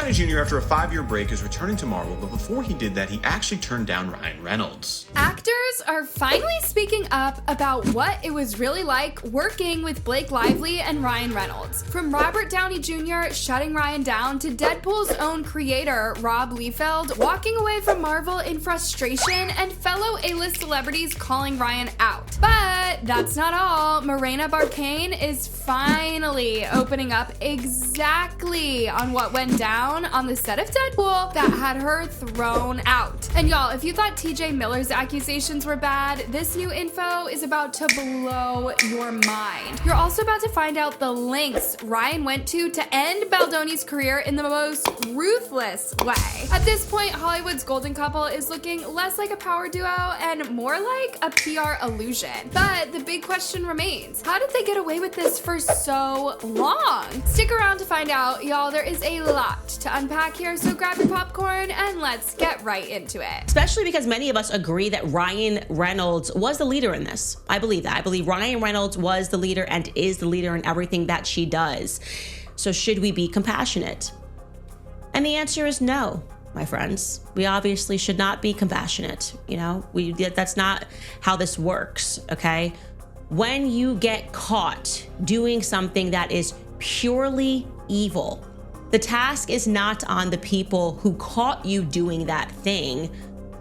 Downey Jr., after a 5-year break, is returning to Marvel, but before he did that, he actually turned down Ryan Reynolds. Actors are finally speaking up about what it was really like working with Blake Lively and Ryan Reynolds. From Robert Downey Jr. shutting Ryan down to Deadpool's own creator, Rob Liefeld, walking away from Marvel in frustration and fellow A-list celebrities calling Ryan out. But that's not all. Morena Baccarin is finally opening up exactly on what went down on the set of Deadpool that had her thrown out. And y'all, if you thought TJ Miller's accusations were bad, this new info is about to blow your mind. You're also about to find out the lengths Ryan went to end Baldoni's career in the most ruthless way. At this point, Hollywood's golden couple is looking less like a power duo and more like a PR illusion. But the big question remains, how did they get away with this for so long? Stick around to find out, y'all. There is a lot to unpack here, so grab your popcorn and let's get right into it. Especially because many of us agree that Ryan Reynolds was the leader in this. I believe that. I believe Ryan Reynolds was the leader and is the leader in everything that she does. So should we be compassionate? And the answer is no, my friends. We obviously should not be compassionate. You know, that's not how this works, okay? When you get caught doing something that is purely evil, the task is not on the people who caught you doing that thing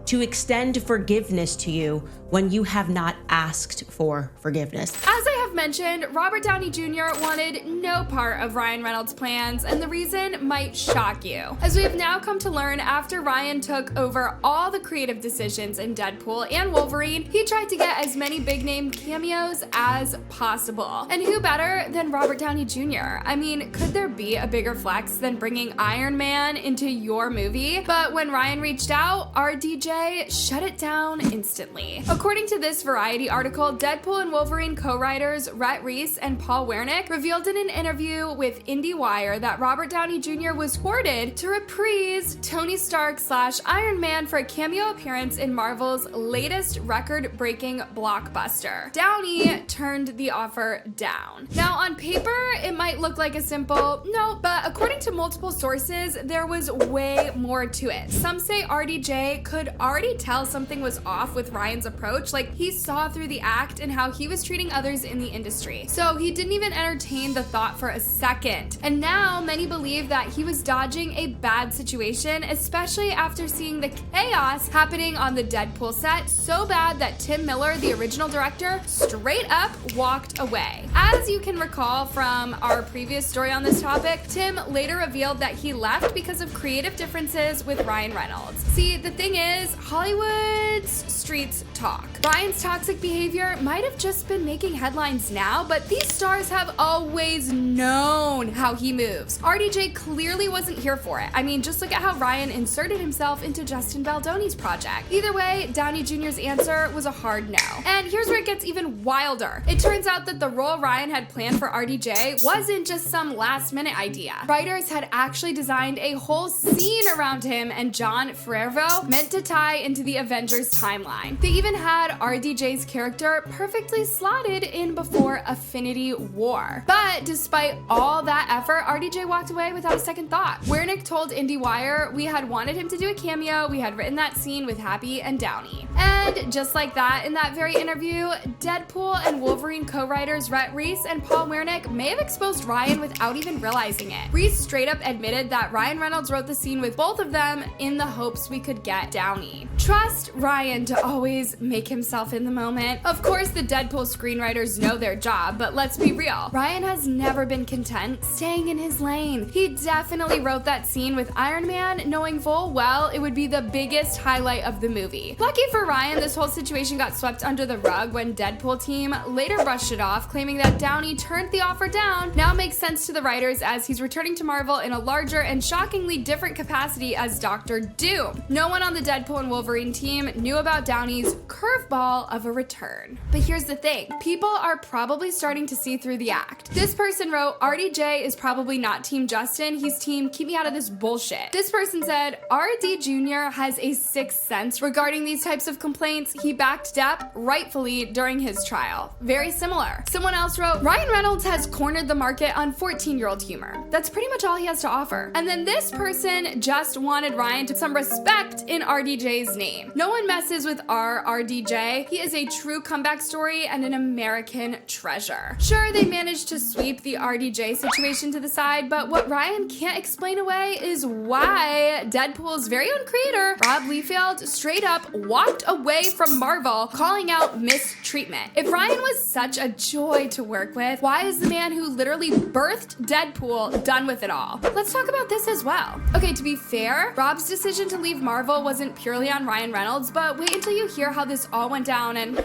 to extend forgiveness to you when you have not asked for forgiveness. As I have mentioned, Robert Downey Jr. wanted no part of Ryan Reynolds' plans, and the reason might shock you. As we have now come to learn, after Ryan took over all the creative decisions in Deadpool and Wolverine, he tried to get as many big-name cameos as possible. And who better than Robert Downey Jr.? I mean, could there be a bigger flex than bringing Iron Man into your movie? But when Ryan reached out, RDJ shut it down instantly. According to this Variety article, Deadpool and Wolverine co-writers Rhett Reese and Paul Wernick revealed in an interview with IndieWire that Robert Downey Jr. was courted to reprise Tony Stark / Iron Man for a cameo appearance in Marvel's latest record-breaking blockbuster. Downey turned the offer down. Now, on paper, it might look like a simple no, but according to multiple sources, there was way more to it. Some say RDJ could already tell something was off with Ryan's approach, like he saw through the act and how he was treating others in the industry. So he didn't even entertain the thought for a second. And now many believe that he was dodging a bad situation, especially after seeing the chaos happening on the Deadpool set, so bad that Tim Miller, the original director, straight up walked away. As you can recall from our previous story on this topic, Tim later revealed that he left because of creative differences with Ryan Reynolds. See, the thing is, Hollywood's streets talk. Ryan's toxic behavior might have just been making headlines now, but these stars have always known how he moves. RDJ clearly wasn't here for it. I mean, just look at how Ryan inserted himself into Justin Baldoni's project. Either way, Downey Jr.'s answer was a hard no. And here's where it gets even wilder. It turns out that the role Ryan had planned for RDJ wasn't just some last-minute idea. Writers had actually designed a whole scene around him and John Favreau meant to tie into the Avengers timeline. They even had RDJ's character perfectly slotted in before Infinity War. But despite all that effort, RDJ walked away without a second thought. Wernick told IndieWire, "We had wanted him to do a cameo, we had written that scene with Happy and Downey." And just like that, in that very interview, Deadpool and Wolverine co-writers Rhett Reese and Paul Wernick may have exposed Ryan without even realizing it. Reese straight up admitted that Ryan Reynolds wrote the scene with both of them in the hopes we could get Downey. Trust Ryan to always make himself in the moment. Of course, the Deadpool screenwriters know their job, but let's be real. Ryan has never been content staying in his lane. He definitely wrote that scene with Iron Man knowing full well it would be the biggest highlight of the movie. Lucky for Ryan, this whole situation got swept under the rug when Deadpool team later brushed it off, claiming that Downey turned the offer down. Now makes sense to the writers as he's returning to Marvel in a larger and shockingly different capacity as Dr. Doom. No one on the Deadpool and Wolverine team knew about Downey's curveball of a return. But here's the thing, people are probably starting to see through the act. This person wrote, RDJ is probably not Team Justin, he's Team keep me out of this bullshit. This person said, RD Jr. has a sixth sense regarding these types of complaints. He backed Depp rightfully during his trial. Very similar. Someone else wrote, Ryan Reynolds has cornered the market on 14-year-old humor. That's pretty much all he has to offer. And then this person just wanted Ryan to put some respect in RDJ's name. No one messes with our RDJ. He is a true comeback story and an American treasure. Sure, they managed to sweep the RDJ situation to the side, but what Ryan can't explain away is why Deadpool's very own creator, Rob Liefeld, straight up walked away from Marvel, calling out mistreatment. If Ryan was such a joy to work with, why is the man who literally birthed Deadpool done with it all? Let's talk about this as well. Okay, to be fair, Rob's decision to leave Marvel wasn't purely on Ryan Reynolds, but wait until you hear how this all went down and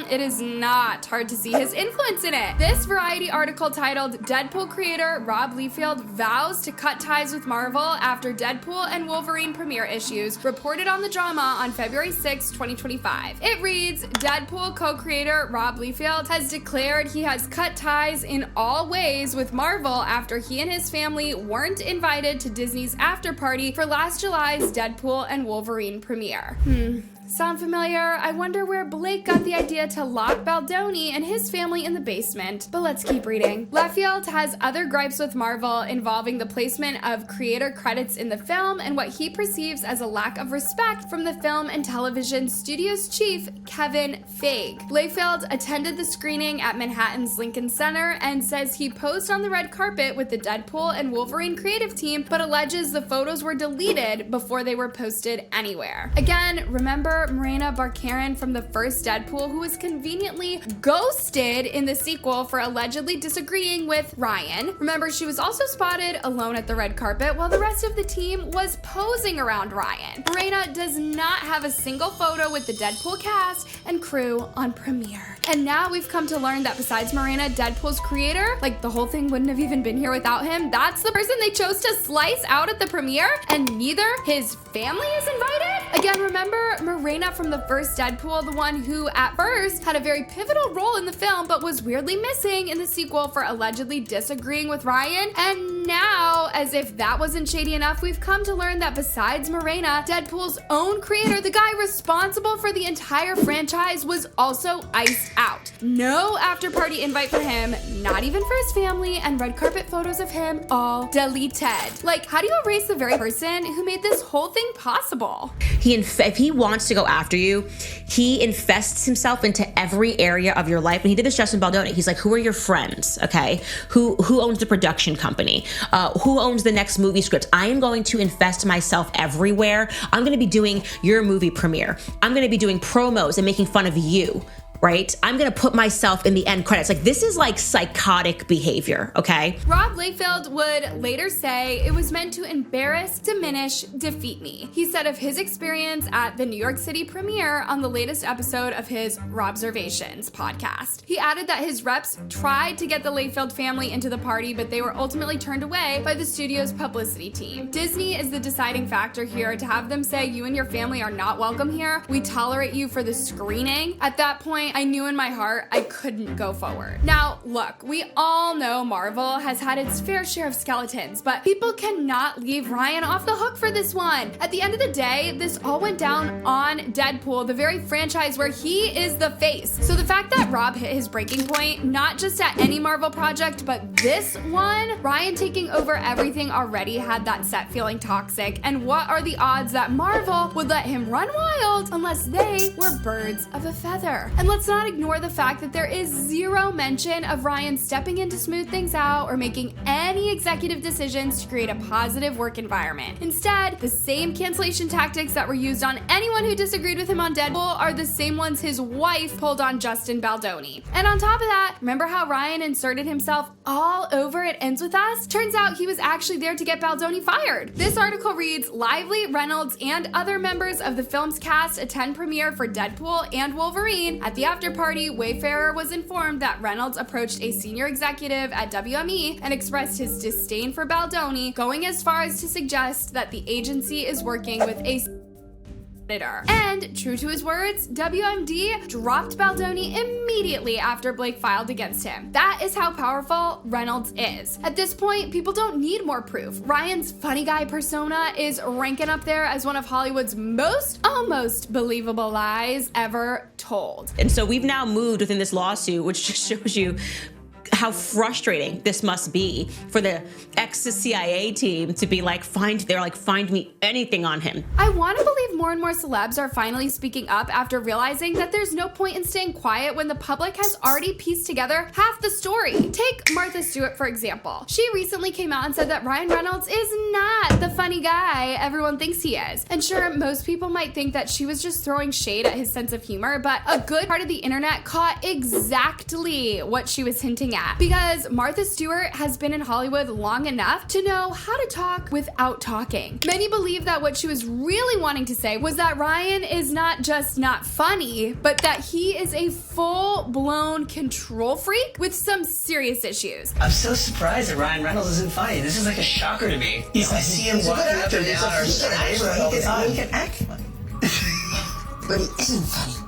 it is not hard to see his influence in it. This Variety article titled Deadpool creator Rob Liefeld vows to cut ties with Marvel after Deadpool and Wolverine premiere issues reported on the drama on February 6, 2025. It reads, Deadpool co-creator Rob Liefeld has declared he has cut ties in all ways with Marvel after he and his family weren't invited to Disney's after party for last July's Deadpool and Wolverine premiere. Sound familiar? I wonder where Blake got the idea to lock Baldoni and his family in the basement. But let's keep reading. Liefeld has other gripes with Marvel involving the placement of creator credits in the film and what he perceives as a lack of respect from the film and television studio's chief, Kevin Feige. Liefeld attended the screening at Manhattan's Lincoln Center and says he posed on the red carpet with the Deadpool and Wolverine creative team, but alleges the photos were deleted before they were posted anywhere. Again, remember Morena Baccarin from the first Deadpool, who was conveniently ghosted in the sequel for allegedly disagreeing with Ryan. Remember, she was also spotted alone at the red carpet while the rest of the team was posing around Ryan. Morena does not have a single photo with the Deadpool cast and crew on premiere. And now we've come to learn that besides Morena, Deadpool's creator, like the whole thing wouldn't have even been here without him, that's the person they chose to slice out at the premiere, and neither his family is invited? Again, remember Morena from the first Deadpool, the one who at first had a very pivotal role in the film but was weirdly missing in the sequel for allegedly disagreeing with Ryan? And now, as if that wasn't shady enough, we've come to learn that besides Morena, Deadpool's own creator, the guy responsible for the entire franchise, was also iced out. No after party invite for him, not even for his family, and red carpet photos of him all deleted. Like, how do you erase the very person who made this whole thing possible? If he wants to go after you, he infests himself into every area of your life. And he did this just in Baldoni. He's like, who are your friends? Okay. Who owns the production company? Who owns the next movie script? I am going to infest myself everywhere. I'm going to be doing your movie premiere. I'm going to be doing promos and making fun of you. Right? I'm gonna put myself in the end credits. Like, this is like psychotic behavior, okay? Rob Liefeld would later say it was meant to embarrass, diminish, defeat me. He said of his experience at the New York City premiere on the latest episode of his Robservations podcast. He added that his reps tried to get the Liefeld family into the party, but they were ultimately turned away by the studio's publicity team. Disney is the deciding factor here to have them say you and your family are not welcome here. We tolerate you for the screening. At that point, I knew in my heart I couldn't go forward. Now, look, we all know Marvel has had its fair share of skeletons, but people cannot leave Ryan off the hook for this one. At the end of the day, this all went down on Deadpool, the very franchise where he is the face. So the fact that Rob hit his breaking point, not just at any Marvel project, but this one, Ryan taking over everything already had that set feeling toxic. And what are the odds that Marvel would let him run wild unless they were birds of a feather? And let's not ignore the fact that there is zero mention of Ryan stepping in to smooth things out or making any executive decisions to create a positive work environment. Instead, the same cancellation tactics that were used on anyone who disagreed with him on Deadpool are the same ones his wife pulled on Justin Baldoni. And on top of that, remember how Ryan inserted himself all over It Ends With Us? Turns out he was actually there to get Baldoni fired. This article reads, Lively, Reynolds, and other members of the film's cast attend premiere for Deadpool and Wolverine. At the after party, Wayfarer was informed that Reynolds approached a senior executive at WME and expressed his disdain for Baldoni, going as far as to suggest that the agency is working with a editor. And true to his words, WMD dropped Baldoni immediately after Blake filed against him. That is how powerful Reynolds is. At this point, people don't need more proof. Ryan's funny guy persona is ranking up there as one of Hollywood's most almost believable lies ever told. And so we've now moved within this lawsuit, which just shows you how frustrating this must be for the ex-CIA team to be like, find me anything on him. I want to believe more and more celebs are finally speaking up after realizing that there's no point in staying quiet when the public has already pieced together half the story. Take Martha Stewart, for example. She recently came out and said that Ryan Reynolds is not the funny guy everyone thinks he is. And sure, most people might think that she was just throwing shade at his sense of humor, but a good part of the internet caught exactly what she was hinting at. Because Martha Stewart has been in Hollywood long enough to know how to talk without talking. Many believe that what she was really wanting to say was that Ryan is not just not funny, but that he is a full-blown control freak with some serious issues. I'm so surprised that Ryan Reynolds isn't funny. This is like a shocker to me. I see him walking up and down our neighborhood all the time. He can act funny. But he isn't funny.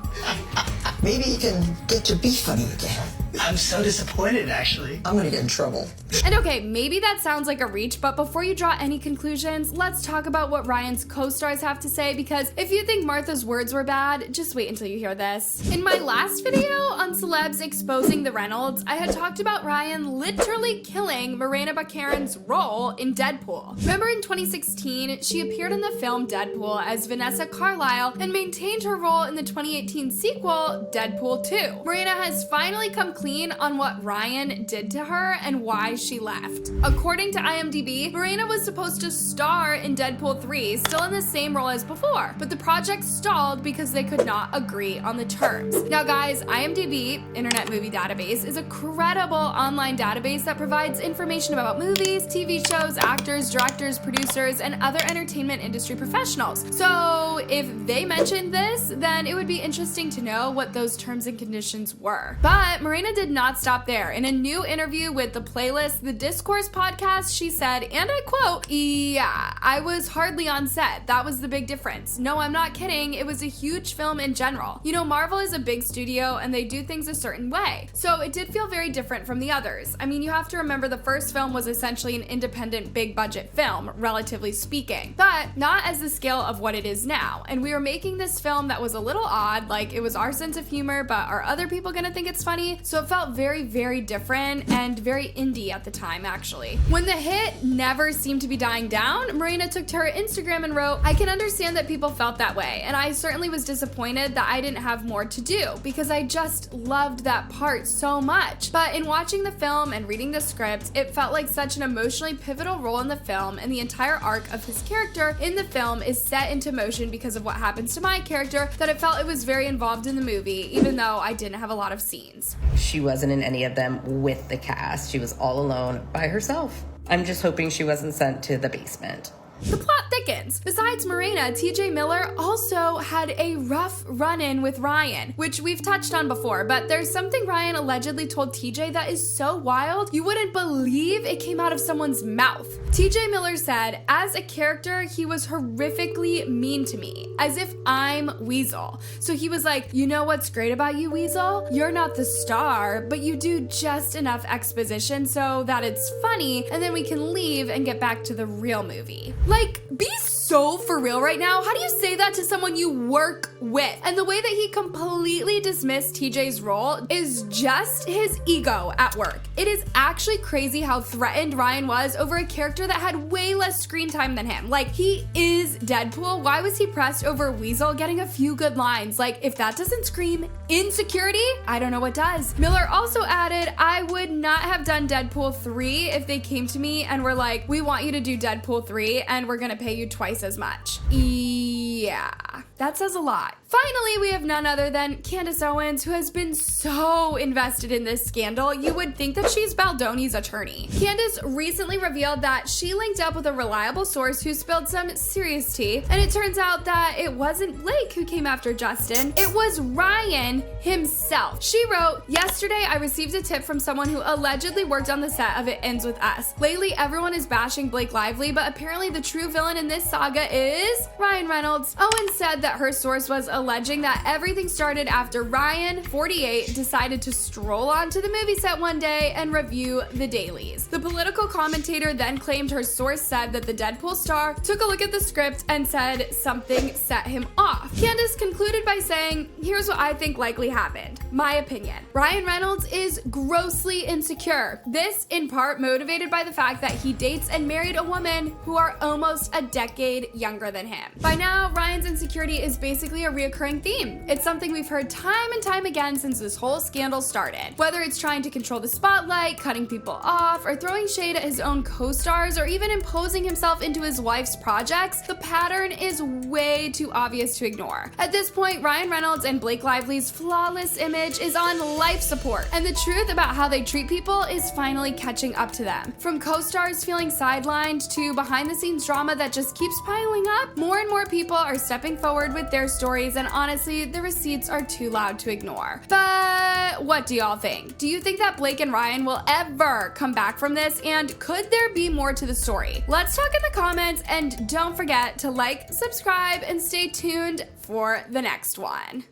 Maybe he can get to be funny again. I'm so disappointed, actually. I'm gonna get in trouble. And okay, maybe that sounds like a reach, but before you draw any conclusions, let's talk about what Ryan's co-stars have to say, because if you think Martha's words were bad, just wait until you hear this. In my last video on celebs exposing the Reynolds, I had talked about Ryan literally killing Morena Baccarin's role in Deadpool. Remember in 2016, she appeared in the film Deadpool as Vanessa Carlyle and maintained her role in the 2018 sequel, Deadpool 2. Morena has finally come clean on what Ryan did to her and why she left. According to IMDb, Morena was supposed to star in Deadpool 3, still in the same role as before, but the project stalled because they could not agree on the terms. Now guys, IMDb, Internet Movie Database, is a credible online database that provides information about movies, TV shows, actors, directors, producers, and other entertainment industry professionals. So if they mentioned this, then it would be interesting to know what those terms and conditions were. But Morena did not stop there. In a new interview with The Playlist, the Discourse podcast, she said, and I quote, "Yeah, I was hardly on set. That was the big difference. No, I'm not kidding. It was a huge film in general. You know, Marvel is a big studio and they do things a certain way. So it did feel very different from the others. I mean, you have to remember the first film was essentially an independent big budget film, relatively speaking, but not as the scale of what it is now. And we were making this film that was a little odd, like it was our sense of humor, but are other people gonna think it's funny? So it felt very, very different and very indie at the time, actually." When the hit never seemed to be dying down, Morena took to her Instagram and wrote, "I can understand that people felt that way, and I certainly was disappointed that I didn't have more to do, because I just loved that part so much. But in watching the film and reading the script, it felt like such an emotionally pivotal role in the film, and the entire arc of his character in the film is set into motion because of what happens to my character, that it felt it was very involved in the movie, even though I didn't have a lot of scenes." She wasn't in any of them with the cast. She was all alone by herself. I'm just hoping she wasn't sent to the basement. The plot thickens. Besides Morena, TJ Miller also had a rough run-in with Ryan, which we've touched on before, but there's something Ryan allegedly told TJ that is so wild, you wouldn't believe it came out of someone's mouth. TJ Miller said, "As a character, he was horrifically mean to me, as if I'm Weasel. So he was like, you know what's great about you, Weasel? You're not the star, but you do just enough exposition so that it's funny, and then we can leave and get back to the real movie." Like, be so for real right now. How do you say that to someone you work with? And the way that he completely dismissed TJ's role is just his ego at work. It is actually crazy how threatened Ryan was over a character that had way less screen time than him. Like, he is Deadpool. Why was he pressed over Weasel getting a few good lines? Like, if that doesn't scream insecurity, I don't know what does. Miller also added, "I would not have done Deadpool 3 if they came to me and were like, we want you to do Deadpool 3 and we're gonna pay you twice as much." Yeah, that says a lot. Finally, we have none other than Candace Owens, who has been so invested in this scandal, you would think that she's Baldoni's attorney. Candace recently revealed that she linked up with a reliable source who spilled some serious tea, and it turns out that it wasn't Blake who came after Justin, it was Ryan himself. She wrote, "Yesterday, I received a tip from someone who allegedly worked on the set of It Ends With Us. Lately, everyone is bashing Blake Lively, but apparently the true villain in this saga is Ryan Reynolds." Owens said that her source was alleging that everything started after Ryan, 48, decided to stroll onto the movie set one day and review the dailies. The political commentator then claimed her source said that the Deadpool star took a look at the script and said something set him off. Candace concluded by saying, "Here's what I think likely happened. My opinion. Ryan Reynolds is grossly insecure. This, in part, motivated by the fact that he dates and married a woman who are almost a decade younger than him." By now, Ryan's insecurity is basically a reoccurring theme. It's something we've heard time and time again since this whole scandal started. Whether it's trying to control the spotlight, cutting people off, or throwing shade at his own co-stars, or even imposing himself into his wife's projects, the pattern is way too obvious to ignore. At this point, Ryan Reynolds and Blake Lively's flawless image is on life support, and the truth about how they treat people is finally catching up to them. From co-stars feeling sidelined to behind-the-scenes drama that just keeps piling up, more and more people are stepping forward with their stories, and honestly, the receipts are too loud to ignore. But what do y'all think? Do you think that Blake and Ryan will ever come back from this, and could there be more to the story? Let's talk in the comments, and don't forget to like, subscribe, and stay tuned for the next one.